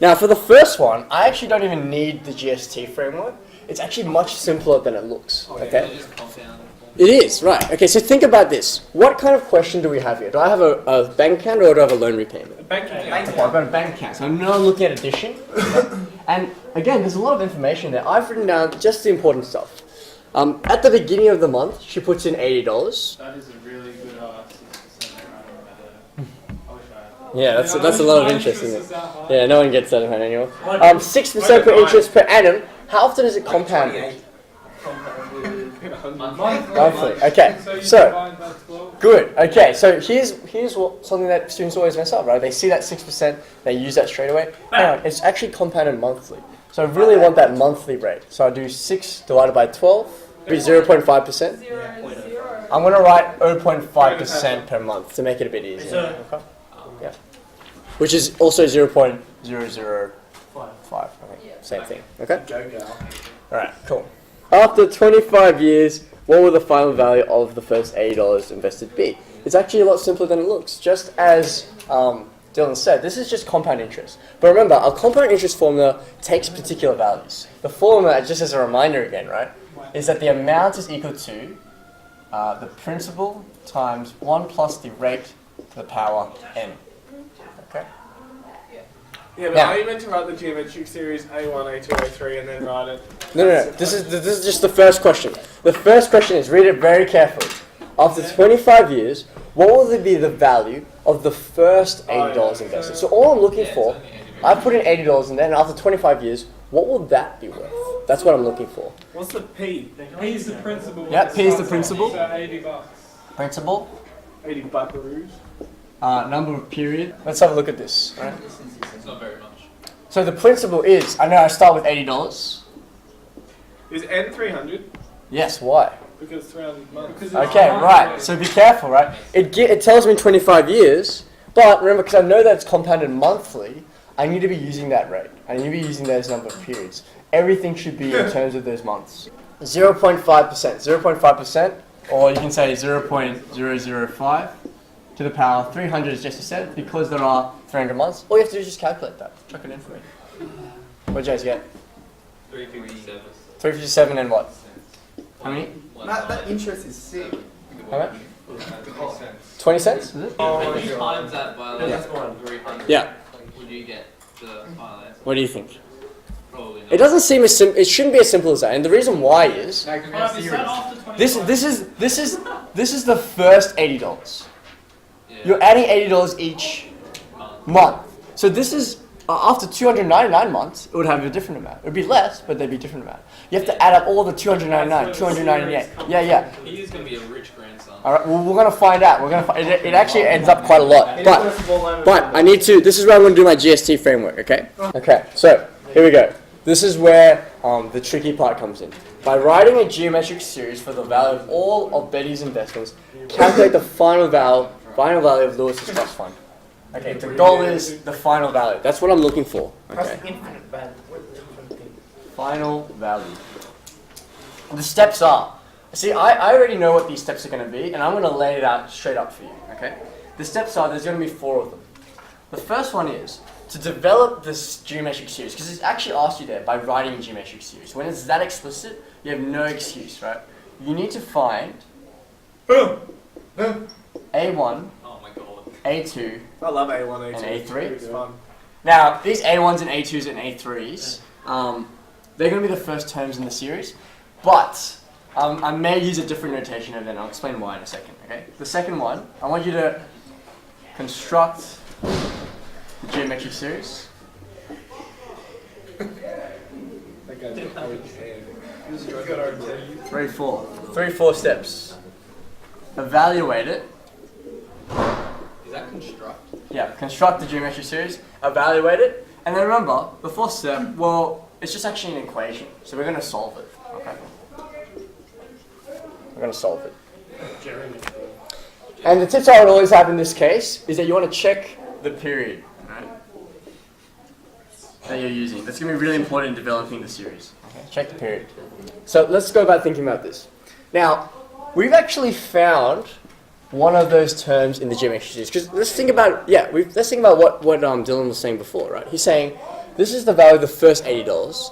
Now for the first one, I actually don't even need the GST framework. It's actually much simpler than it looks, okay? It is, right. Okay, so think about this. What kind of question do we have here? Do I have a bank account or do I have a loan repayment? A bank account. Okay, I've got a bank account, so I'm now looking at addition. And again, there's a lot of information there. I've written down just the important stuff. At the beginning of the month, she puts in $80. That is a really good 6% rate. Yeah, that's a lot of interest in it. Yeah, no one gets that anymore. 6% per interest per annum. How often is it compounded? Monthly. Okay, so good. Okay, so here's something that students always mess up, right? They see that 6%, they use that straight away. Hang on, it's actually compounded monthly. So I really want that monthly rate. So I do 6 divided by 12, be 0.5%. I'm gonna write 0.5% per month to make it a bit easier. Okay. Yeah. Which is also 0.005. Okay, same thing. Okay. All right. Cool. After 25 years, what will the final value of the first $80 invested be? It's actually a lot simpler than it looks. Just as Dylan said, this is just compound interest. But remember, our compound interest formula takes particular values. The formula, just as a reminder again, right, is that the amount is equal to the principal times 1 plus the rate to the power n. Okay? Yeah, but are you meant to write the geometric series A1, A2, A3 and then write it? No. This is just the first question. The first question is, read it very carefully. After 25 years, what will be the value of the first $80 invested? So all I'm looking for, I've put in $80 in there, and after 25 years, what will that be worth? That's what I'm looking for. What's the P? P is the principal. Yeah, P is the principal. So $80. Principal. 80 buckaroos. Number of period. Let's have a look at this. Right? It's not very much. So the principal is, I know I start with $80. Is N 300? Yes, why? Because 300 months. Okay, right. So be careful, right? It tells me 25 years, but remember, because I know that it's compounded monthly, I need to be using that rate. I need to be using those number of periods. Everything should be in terms of those months. 0.5%. 0.5%, or you can say 0.005 to the power 300 is just a set, because there are 300 months. All you have to do is just calculate that. Chuck it in for me. What did you guys get? 357. 357 and what? How many? That interest is sick. How much? 20 cents? Is it? If you times that by like 300, Yeah. would you get the final answer? What do you think? Probably not. It doesn't seem as simple. It shouldn't be as simple as that. And the reason why is this is the first $80. Yeah. You're adding $80 each month. So this is after 299 months, it would have a different amount. It would be less, but there'd be a different amount. You have to add up all the 299, 298. Yeah. He is going to be a rich grandson. All right. Well, we're gonna find out. It actually ends up quite a lot. But I need to. This is where I'm gonna do my GST framework. Okay. Okay. So here we go. This is where the tricky part comes in. By writing a geometric series for the value of all of Betty's investments, calculate the final value of Lewis's trust fund. Okay, the goal is the final value. That's what I'm looking for. Okay. Final value. The steps are. See, I already know what these steps are going to be, and I'm going to lay it out straight up for you. Okay. The steps are. There's going to be 4 of them. The first one is to develop this geometric series, because it's actually asked you there by writing a geometric series. When it's that explicit, you have no excuse, right? You need to find A1. A2, I love A1, A2. and A3. It's fun. Now, these A1s and A2s and A3s, they're going to be the first terms in the series, but I may use a different notation and then I'll explain why in a second, okay? The second one, I want you to construct the geometric series. 3-4 steps. Evaluate it. Is that construct? Yeah, construct the geometric series, evaluate it, and then remember, the 4th step, well, it's just actually an equation, so we're going to solve it, okay? We're going to solve it. And the tips I would always have in this case is that you want to check the period, right, that you're using. That's going to be really important in developing the series. Okay, check the period. So let's go about thinking about this. Now, we've actually found one of those terms in the geometric series. Because let's think about what Dylan was saying before, right? He's saying This is the value of the first $80.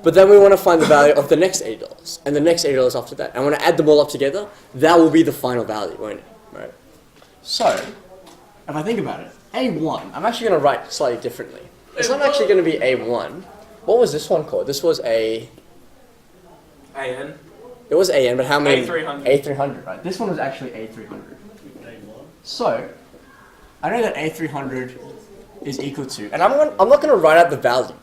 But then we want to find the value of the next $80 and the next $80 after that. And when I add them all up together, that will be the final value, won't it? Right. So, if I think about it, A1, I'm actually going to write slightly differently. It's not actually going to be A1. What was this one called? This was AN. It was AN, but how many? A300. A300, right? This one was actually A300. So, I know that A300 is equal to, and I'm not going to write out the value.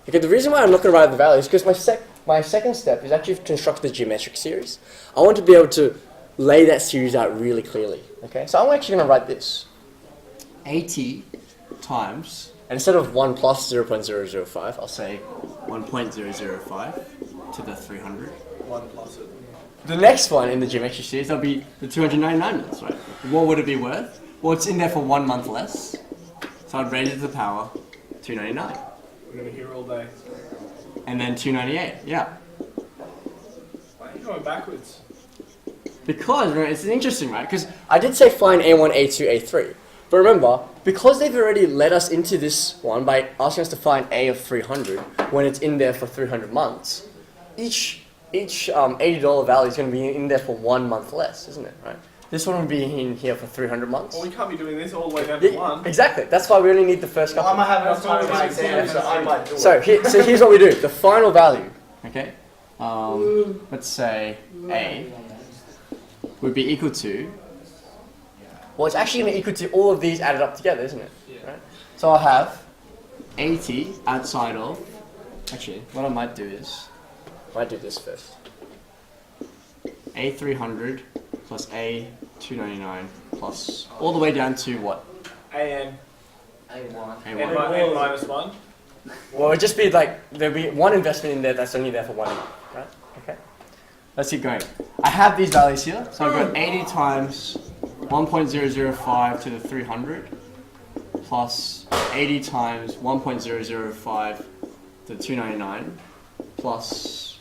Okay, the reason why I'm not going to write out the value is because my second step is actually to construct the geometric series. I want to be able to lay that series out really clearly. Okay, so I'm actually going to write this. AT times, and instead of 1 plus 0.005, I'll say 1.005 to the 300. 1 plus it. The next one in the geometric series, that'll be the 299 months, right? What would it be worth? Well, it's in there for 1 month less, so I'd raise it to the power 299. We're going to hear all day. And then 298, yeah. Why are you going backwards? Because, right, it's interesting, right? Because I did say find A1, A2, A3. But remember, because they've already led us into this one by asking us to find A of 300 when it's in there for 300 months, each $80 value is going to be in there for 1 month less, isn't it, right? This one would be in here for 300 months. Well, we can't be doing this all the way down to 1. Exactly. That's why we only need the first couple. I might have enough time in my exam, so I might do it. So here's what we do. The final value, okay? Let's say A would be equal to, well, it's actually going to equal to all of these added up together, isn't it? Yeah. Right? So I'll have 80 outside of, actually, what I might do is, I might do this first. A300 plus A299 plus all the way down to what? AN. A1. N A1. minus 1. Well, it'd just be like, there'll be one investment in there that's only there for 1 month, right? Okay. Let's keep going. I have these values here, so I've got 80 times 1.005 to the 300 plus 80 times 1.005 to the 299 plus,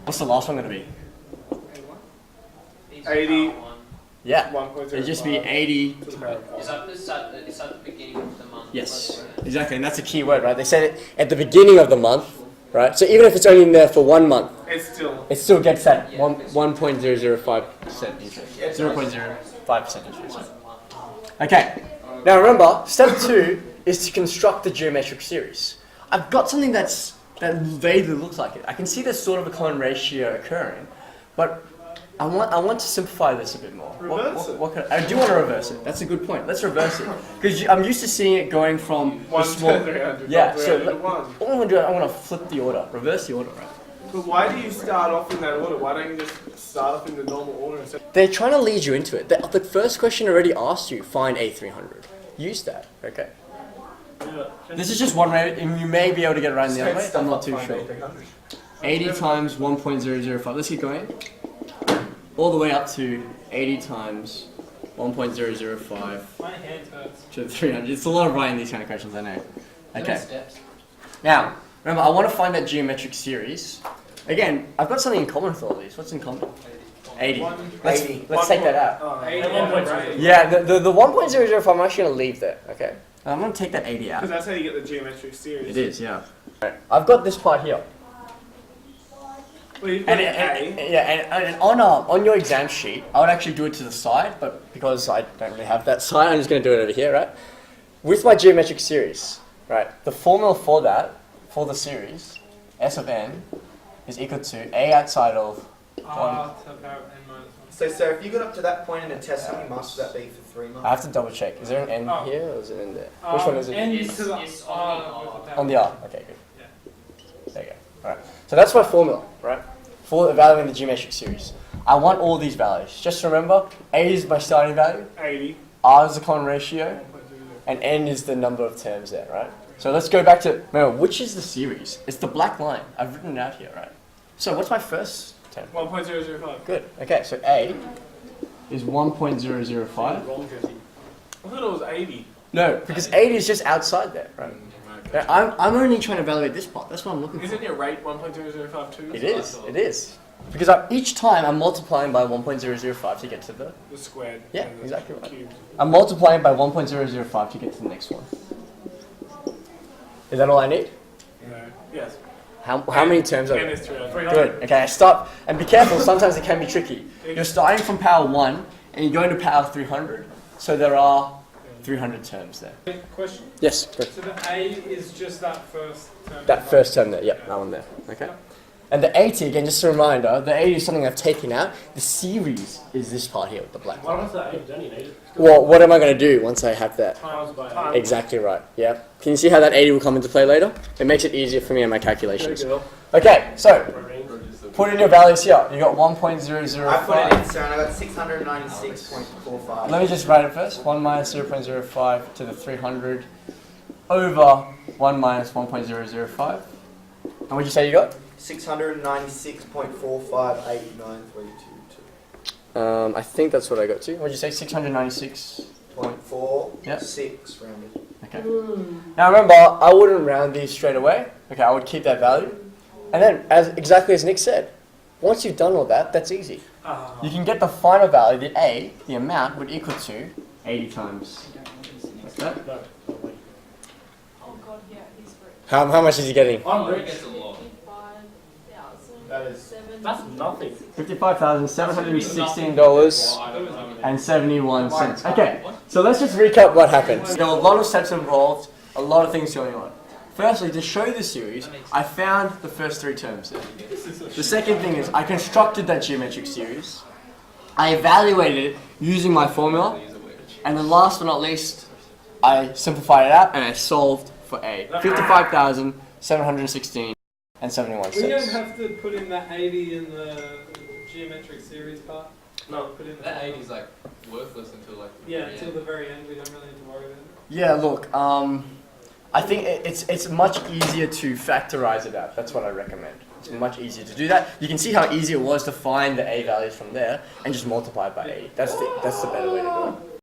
what's the last one going to be? 80. Yeah, 1.05. it'd just be 80. Is that the beginning of the month? Yes, exactly, and that's a key word, right? They said it at the beginning of the month, right? So even if it's only in there for 1 month, it still gets that 1.005% interest, 0.05% interest. Okay, now remember, step 2 is to construct the geometric series. I've got something that vaguely looks like it. I can see there's sort of a common ratio occurring, but I want to simplify this a bit more. Reverse it. I do want to reverse it. That's a good point. Let's reverse it. Because I'm used to seeing it going from 1 the small... to 300. Yeah, so 300 to 1. what I'm going to do, I'm going to flip the order. Reverse the order, right? But why do you start off in that order? Why don't you just start off in the normal order instead? They're trying to lead you into it. The first question already asked you, find A300. Use that, okay? This is just one way, and you may be able to get around the other way. I'm not too sure. 80 times 1.005. Let's keep going. All the way up to 80 times 1.005 My hand hurts. to 300. It's a lot of writing these kind of questions, I know. Okay. Now, remember, I want to find that geometric series. Again, I've got something in common with all these. What's in common? 80. Let's take that out. 80 and 1.0. Yeah, the 1.005 I'm actually going to leave there, okay? I'm going to take that 80 out. Because that's how you get the geometric series. It is, yeah. I've got this part here. Well, you've got And on your exam sheet, I would actually do it to the side, but because I don't really have that side, I'm just going to do it over here, right? With my geometric series, right, the formula for that, for the series, S of n, is equal to A outside of 1. to power n minus 1. So, sir, if you got up to that point in a test, how many marks would that be for 3 months? I have to double check. Is there an n here or is it in there? Which one is it? N It's to the it's R. On the R. Okay, good. There you go. Alright. So that's my formula, right? For evaluating the geometric series. I want all these values. Just remember, A is my starting value, 80. R is the common ratio, and N is the number of terms there, right? So let's go back to, remember, which is the series? It's the black line. I've written it out here, right? So what's my first term? 1.005. Good. Okay, so A is 1.005. I thought it was 80. No, because 80 is just outside there, right? Now, I'm only trying to evaluate this part. That's what I'm looking for. Isn't your rate 1.005 too? It is. It is. Because each time I'm multiplying by 1.005 to get to the... The squared. Yeah, and the exactly right. cubed. I'm multiplying by 1.005 to get to the next one. Is that all I need? No. Yes. How many terms are 10 there? is 300. Good. Okay, I start, and be careful, sometimes it can be tricky. You're starting from power 1 and you're going to power 300, so there are 300 terms there. Question? Yes, good. So the A is just that first term? That first term there, yep, that one there. Okay. And the 80, again, just a reminder, the 80 is something I've taken out. The series is this part here with the black line. What was that? You don't need it. Well, what am I going to do once I have that? Times by Exactly right, yeah. Can you see how that 80 will come into play later? It makes it easier for me in my calculations. There you Okay, so, go. put in your values here. You got 1.005. I put it in, sir, and I got 696.45. Let me just write it first. 1 minus 0.05 to the 300 over 1 minus 1.005. And what did you say you got? 696.4589322. I think that's what I got too. What did you say? 696. 0.4, Yep. 6 rounded. Okay. Now remember, I wouldn't round these straight away. Okay, I would keep that value. And then, exactly as Nick said, once you've done all that, that's easy. You can get the final value, the A, the amount, would equal to 80 times. What's that? No. Oh god, yeah, he's rich. How much is he getting? I'm rich. Gets a lot. 55,000. That is- That's nothing. $55,716.71. Okay, so let's just recap what happened. There were a lot of steps involved, a lot of things going on. Firstly, to show the series, I found the first 3 terms there. The second thing is I constructed that geometric series. I evaluated it using my formula. And then last but not least, I simplified it out and I solved for A. 55,716 and 71 We don't cents. have to put in that 80 in the geometric series part? No. Put in That 80 is like worthless until like the Yeah, very until end. the very end, we don't really need to worry about it. Yeah, look, I think it's much easier to factorize it out. That's what I recommend. It's much easier to do that. You can see how easy it was to find the A values from there and just multiply it by 80. That's the better way to do it.